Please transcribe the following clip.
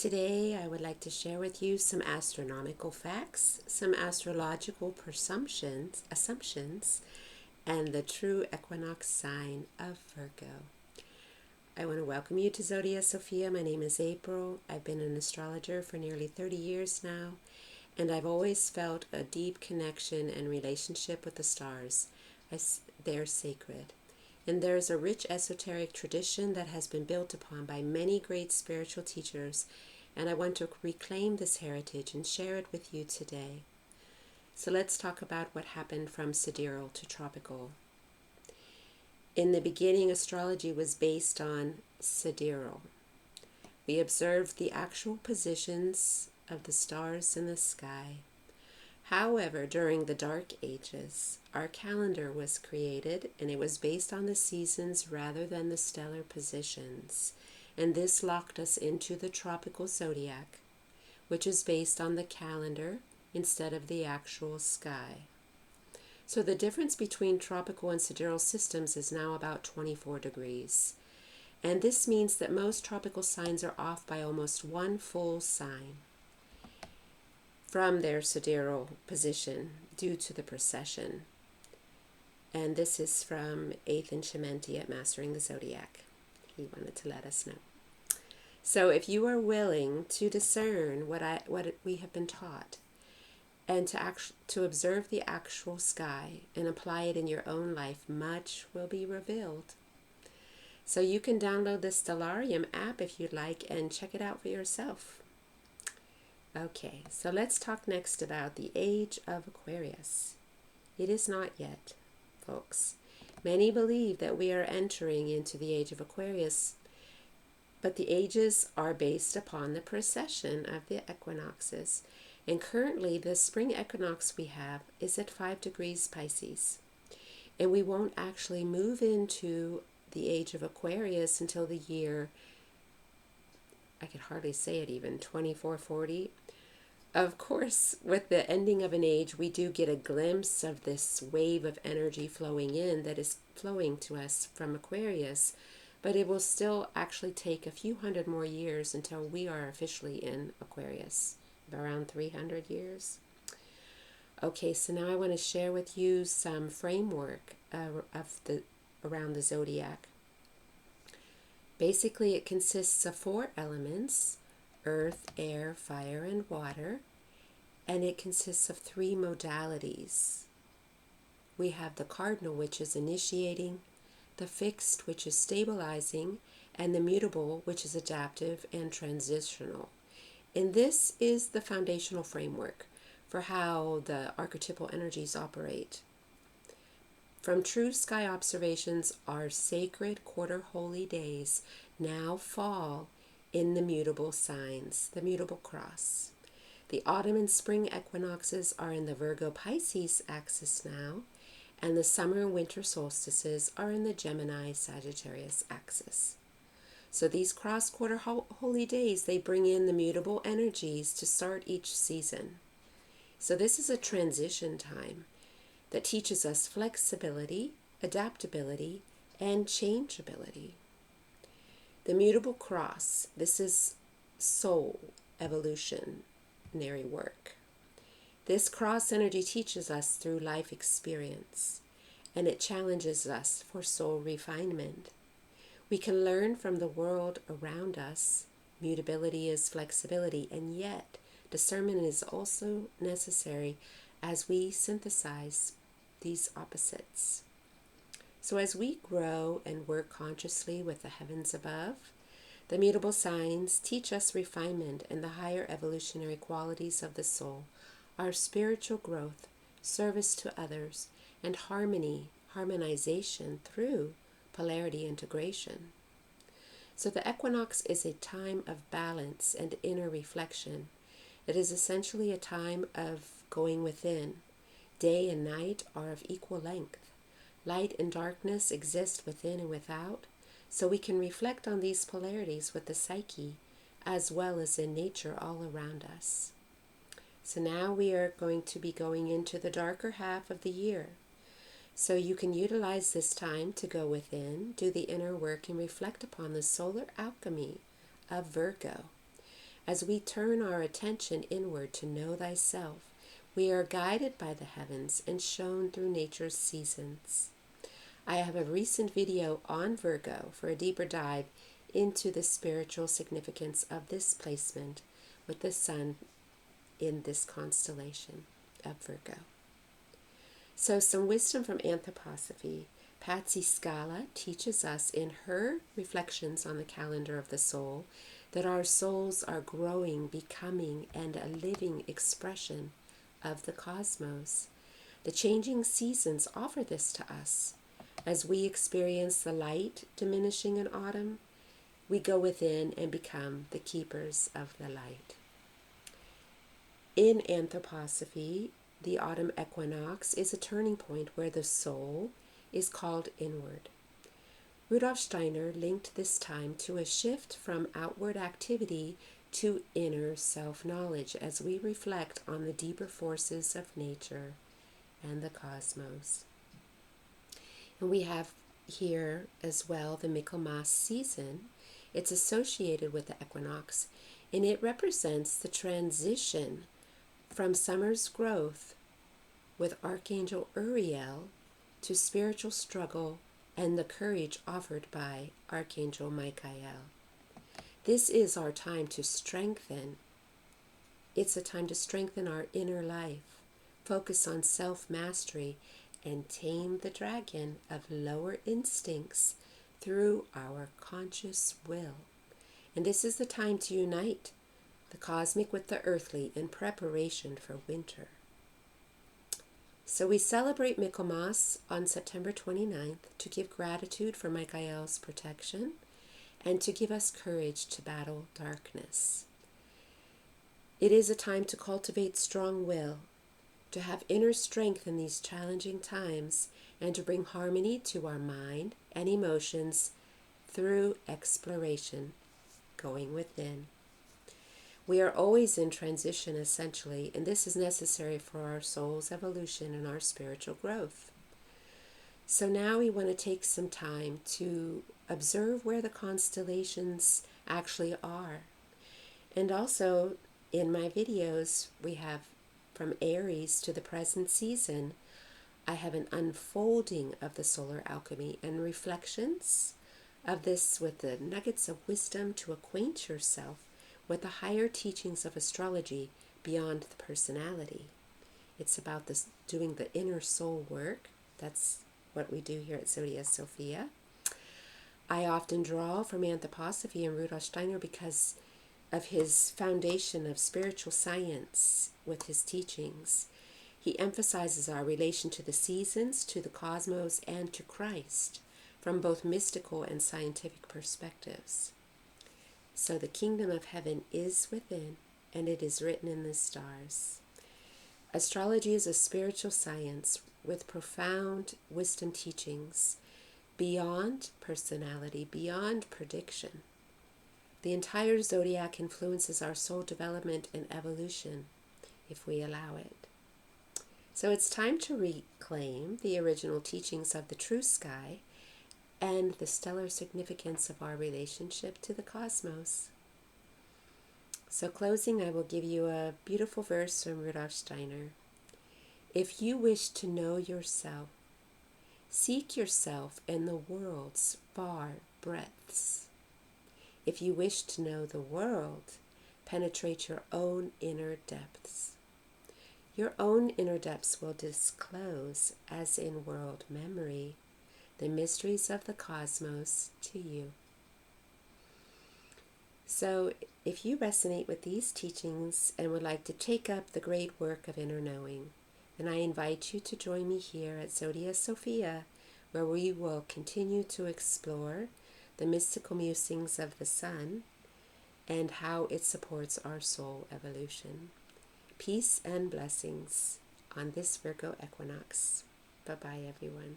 Today, I would like to share with you some astronomical facts, some astrological assumptions, and the true equinox sign of Virgo. I want to welcome you to Zodiac Sophia. My name is April. I've been an astrologer for nearly 30 years now, and I've always felt a deep connection and relationship with the stars. They're sacred. And there's a rich esoteric tradition that has been built upon by many great spiritual teachers, and I want to reclaim this heritage and share it with you today. So let's talk about what happened from sidereal to tropical. In the beginning, astrology was based on sidereal. We observed the actual positions of the stars in the sky. However, during the Dark Ages, our calendar was created, and it was based on the seasons rather than the stellar positions. And this locked us into the tropical zodiac, which is based on the calendar instead of the actual sky. So the difference between tropical and sidereal systems is now about 24 degrees. And this means that most tropical signs are off by almost one full sign from their sidereal position due to the precession. And this is from Ethan Chimenti at Mastering the Zodiac. He wanted to let us know. So if you are willing to discern what we have been taught and to observe the actual sky and apply it in your own life, much will be revealed. So you can download the Stellarium app if you'd like and check it out for yourself. Okay, so let's talk next about the age of Aquarius. It is not yet, folks. Many believe that we are entering into the age of Aquarius, but the ages are based upon the precession of the equinoxes. And currently, the spring equinox we have is at 5 degrees Pisces. And we won't actually move into the age of Aquarius until the year, I could hardly say it even, 2440. Of course, with the ending of an age, we do get a glimpse of this wave of energy flowing in that is flowing to us from Aquarius, but it will still actually take a few hundred more years until we are officially in Aquarius, around 300 years. Okay, so now I want to share with you some framework around the zodiac. Basically, it consists of 4 elements: earth, air, fire, and water, and it consists of 3 modalities. We have the cardinal, which is initiating, the fixed, which is stabilizing, and the mutable, which is adaptive and transitional. And this is the foundational framework for how the archetypal energies operate. From true sky observations, our sacred quarter holy days now fall in the mutable signs, the mutable cross. The autumn and spring equinoxes are in the Virgo Pisces axis now, and the summer and winter solstices are in the Gemini Sagittarius axis. So these cross quarter holy days, they bring in the mutable energies to start each season. So this is a transition time that teaches us flexibility, adaptability, and changeability. The mutable cross, this is soul evolutionary work. This cross energy teaches us through life experience, and it challenges us for soul refinement. We can learn from the world around us. Mutability is flexibility, and yet discernment is also necessary as we synthesize these opposites. So as we grow and work consciously with the heavens above, the mutable signs teach us refinement and the higher evolutionary qualities of the soul, our spiritual growth, service to others, and harmonization through polarity integration. So the equinox is a time of balance and inner reflection. It is essentially a time of going within. Day and night are of equal length. Light and darkness exist within and without, so we can reflect on these polarities with the psyche as well as in nature all around us. So now we are going to be going into the darker half of the year. So you can utilize this time to go within, do the inner work, and reflect upon the solar alchemy of Virgo. As we turn our attention inward to know thyself, we are guided by the heavens and shown through nature's seasons. I have a recent video on Virgo for a deeper dive into the spiritual significance of this placement with the sun in this constellation of Virgo. So some wisdom from anthroposophy. Patsy Scala teaches us in her reflections on the calendar of the soul that our souls are growing, becoming, and a living expression of the cosmos. The changing seasons offer this to us. As we experience the light diminishing in autumn, we go within and become the keepers of the light. In anthroposophy, the autumn equinox is a turning point where the soul is called inward. Rudolf Steiner linked this time to a shift from outward activity to inner self-knowledge as we reflect on the deeper forces of nature and the cosmos. And we have here as well the Michaelmas season. It's associated with the equinox, and it represents the transition from summer's growth with Archangel Uriel to spiritual struggle and the courage offered by Archangel Michael. This is our time to strengthen. It's a time to strengthen our inner life, focus on self-mastery, and tame the dragon of lower instincts through our conscious will. And this is the time to unite the cosmic with the earthly in preparation for winter. So we celebrate Michaelmas on September 29th to give gratitude for Michael's protection and to give us courage to battle darkness. It is a time to cultivate strong will, to have inner strength in these challenging times, and to bring harmony to our mind and emotions through exploration, going within. We are always in transition, essentially, and this is necessary for our soul's evolution and our spiritual growth. So now we want to take some time to observe where the constellations actually are. And also, in my videos, we have from Aries to the present season, I have an unfolding of the solar alchemy and reflections of this with the nuggets of wisdom to acquaint yourself with the higher teachings of astrology beyond the personality. It's about this doing the inner soul work. That's what we do here at Zodiac Sophia. I often draw from anthroposophy and Rudolf Steiner because of his foundation of spiritual science with his teachings. He emphasizes our relation to the seasons, to the cosmos, and to Christ from both mystical and scientific perspectives. So the kingdom of heaven is within, and it is written in the stars. Astrology is a spiritual science with profound wisdom teachings beyond personality, beyond prediction. The entire zodiac influences our soul development and evolution if we allow it. So it's time to reclaim the original teachings of the true sky and the stellar significance of our relationship to the cosmos. So closing, I will give you a beautiful verse from Rudolf Steiner. If you wish to know yourself, seek yourself in the world's far breadths. If you wish to know the world, penetrate your own inner depths. Your own inner depths will disclose, as in world memory, the mysteries of the cosmos to you. So, if you resonate with these teachings and would like to take up the great work of inner knowing, then I invite you to join me here at Zodiac Sophia, where we will continue to explore the mystical musings of the sun and how it supports our soul evolution. Peace and blessings on this Virgo equinox. Bye-bye, everyone.